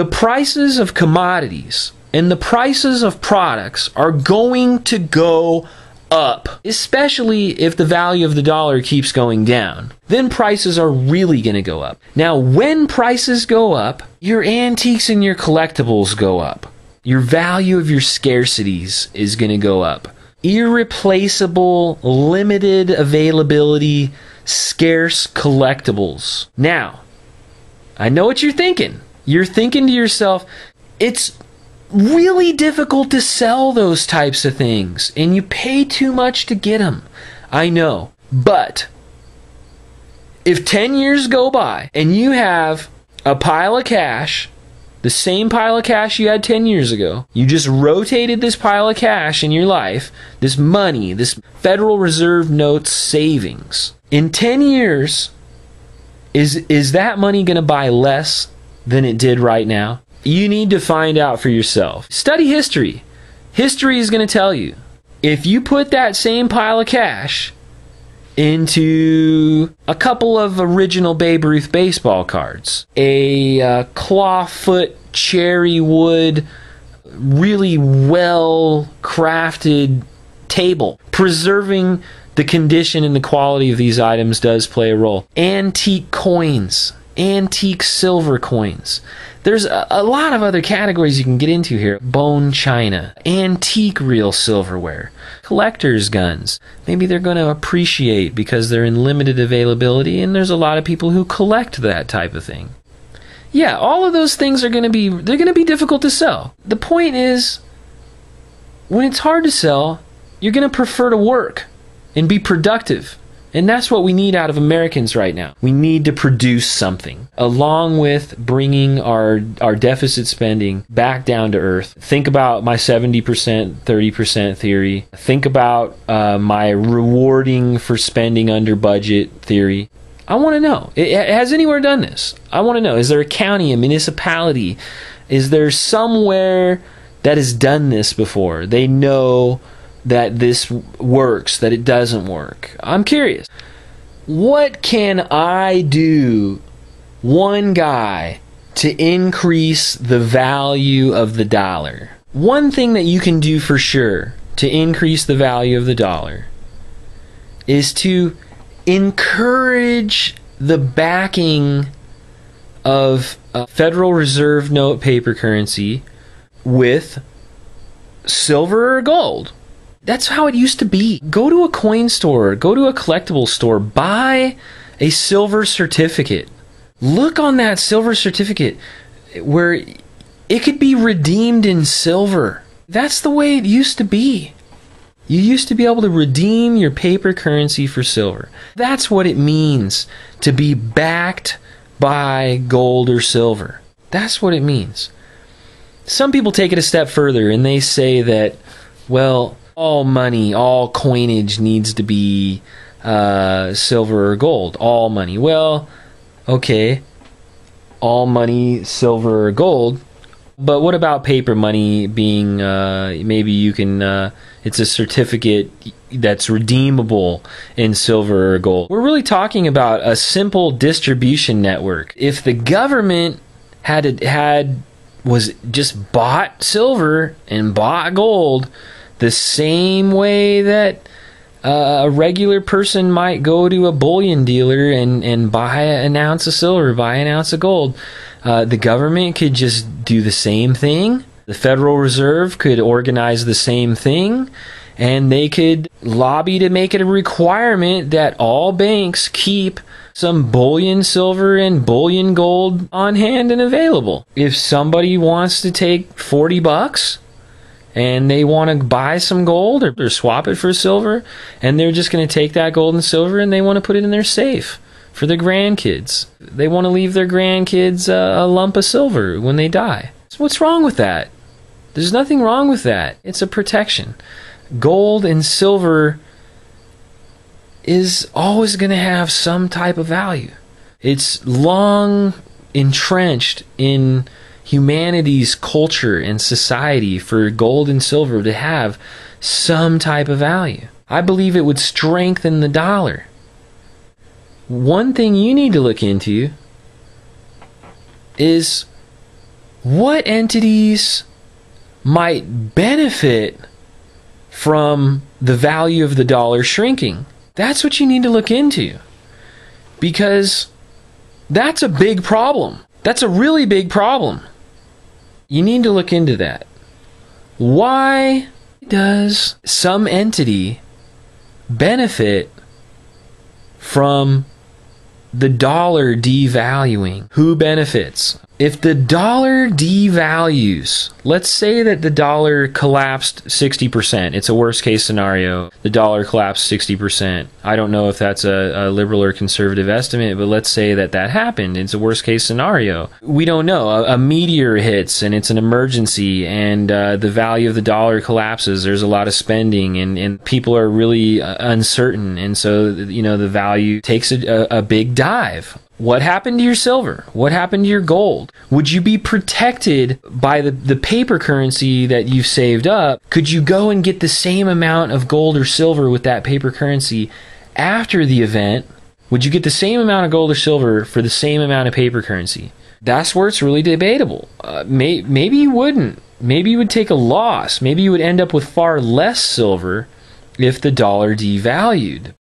The prices of commodities and the prices of products are going to go up, especially if the value of the dollar keeps going down. Then prices are really going to go up. Now, when prices go up, your antiques and your collectibles go up. Your value of your scarcities is going to go up. Irreplaceable, limited availability, scarce collectibles. Now, I know what you're thinking. You're thinking to yourself, it's really difficult to sell those types of things, and you pay too much to get them. I know, but if 10 years go by and you have a pile of cash, the same pile of cash you had 10 years ago, you just rotated this pile of cash in your life, this money, this Federal Reserve notes savings. In 10 years, is that money going to buy less than it did right now? You need to find out for yourself. Study history. History is going to tell you. If you put that same pile of cash into a couple of original Babe Ruth baseball cards, a clawfoot cherry wood, really well crafted table, preserving the condition and the quality of these items does play a role. Antique coins, antique silver coins. There's a lot of other categories you can get into here. Bone china, antique real silverware, collector's guns. Maybe they're going to appreciate because they're in limited availability, and there's a lot of people who collect that type of thing. Yeah, all of those things are going to be difficult to sell. The point is, when it's hard to sell, you're going to prefer to work and be productive. And that's what we need out of Americans right now. We need to produce something, along with bringing our deficit spending back down to earth. Think about my 70%, 30% theory. Think about my rewarding for spending under budget theory. I want to know, has anywhere done this? I want to know, is there a county, a municipality? Is there somewhere that has done this before? They know that this works, that it doesn't work. I'm curious. What can I do, one guy, to increase the value of the dollar? One thing that you can do for sure to increase the value of the dollar is to encourage the backing of a Federal Reserve note paper currency with silver or gold. That's how it used to be. Go to a coin store, go to a collectible store, buy a silver certificate. Look on that silver certificate where it could be redeemed in silver. That's the way it used to be. You used to be able to redeem your paper currency for silver. That's what it means to be backed by gold or silver. That's what it means. Some people take it a step further and they say that, well, all money, all coinage needs to be silver or gold. All money. Well, okay. All money, silver or gold. But what about paper money being, maybe you can, it's a certificate that's redeemable in silver or gold. We're really talking about a simple distribution network. If the government was just bought silver and bought gold, the same way that a regular person might go to a bullion dealer and buy an ounce of silver, buy an ounce of gold, the government could just do the same thing. The Federal Reserve could organize the same thing, and they could lobby to make it a requirement that all banks keep some bullion silver and bullion gold on hand and available. If somebody wants to take $40 and they want to buy some gold or swap it for silver, and they're just going to take that gold and silver and they want to put it in their safe for their grandkids. They want to leave their grandkids a lump of silver when they die. So what's wrong with that? There's nothing wrong with that. It's a protection. Gold and silver is always going to have some type of value. It's long entrenched in humanity's culture and society for gold and silver to have some type of value. I believe it would strengthen the dollar. One thing you need to look into is what entities might benefit from the value of the dollar shrinking? That's what you need to look into, because that's a big problem. That's a really big problem. You need to look into that. Why does some entity benefit from the dollar devaluing? Who benefits? If the dollar devalues, let's say that the dollar collapsed 60%. It's a worst case scenario. The dollar collapsed 60%. I don't know if that's a liberal or conservative estimate, but let's say that that happened. It's a worst case scenario. We don't know. A meteor hits and it's an emergency, and the value of the dollar collapses. There's a lot of spending, and people are really uncertain. And so, the value takes a big dive. What happened to your silver? What happened to your gold? Would you be protected by the paper currency that you've saved up? Could you go and get the same amount of gold or silver with that paper currency after the event? Would you get the same amount of gold or silver for the same amount of paper currency? That's where it's really debatable. Maybe you wouldn't. Maybe you would take a loss. Maybe you would end up with far less silver if the dollar devalued.